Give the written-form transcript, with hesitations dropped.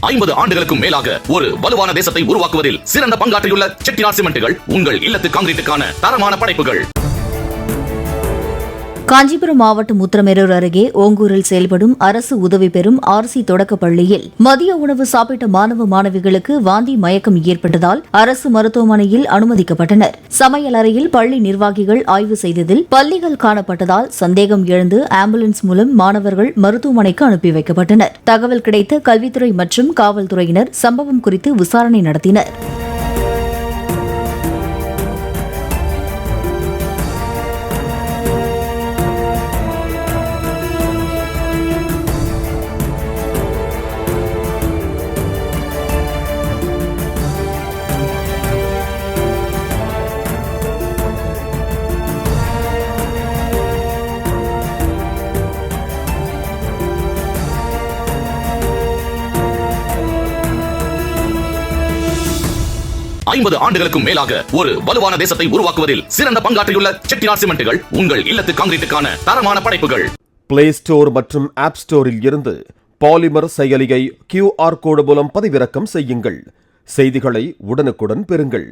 50 ஆண்டுகளுக்கும் மேலாக ஒரு வலுவான தேசத்தை உருவாக்குவதில் சிறந்த பங்காற்றியுள்ள செட்டிநாட் சிமெண்ட்டுகள் உங்கள் இல்லத்து கான்கிரீட்டுக்கான தரமான படைப்புகள். காஞ்சிபுரம் மாவட்டம் உத்தரமேரூர் அருகே ஓங்கூரில் செயல்படும் அரசு உதவி பெறும் ஆர்சி தொடக்கப் பள்ளியில் மதிய உணவு சாப்பிட்ட மாணவ மாணவிகளுக்கு வாந்தி மயக்கம் ஏற்பட்டதால் அரசு மருத்துவமனையில் அனுமதிக்கப்பட்டனர். சமையல் அறையில் பள்ளி நிர்வாகிகள் ஆய்வு செய்ததில் பல்லிகள் காணப்பட்டதால் சந்தேகம் எழுந்து ஆம்புலன்ஸ் மூலம் மாணவர்கள் மருத்துவமனைக்கு அனுப்பி வைக்கப்பட்டனர். தகவல் கிடைத்த கல்வித்துறை மற்றும் காவல்துறையினர் சம்பவம் குறித்து விசாரணை நடத்தினர். ஐம்பது ஆண்டுகளுக்கும் மேலாக ஒரு வலுவான தேசத்தை உருவாக்குவதில் சிறந்த பங்காற்றியுள்ள செட்டிநாட் சிமெண்ட்டுகள் உங்கள் இல்லத்து கான்கிரீட்டுக்கான தரமான படைப்புகள். பிளே ஸ்டோர் மற்றும் ஆப் ஸ்டோரில் இருந்து பாலிமர் செயலியை QR கோடு மூலம் பதிவிறக்கம் செய்யுங்கள். செய்திகளை உடனுக்குடன் பெறுங்கள்.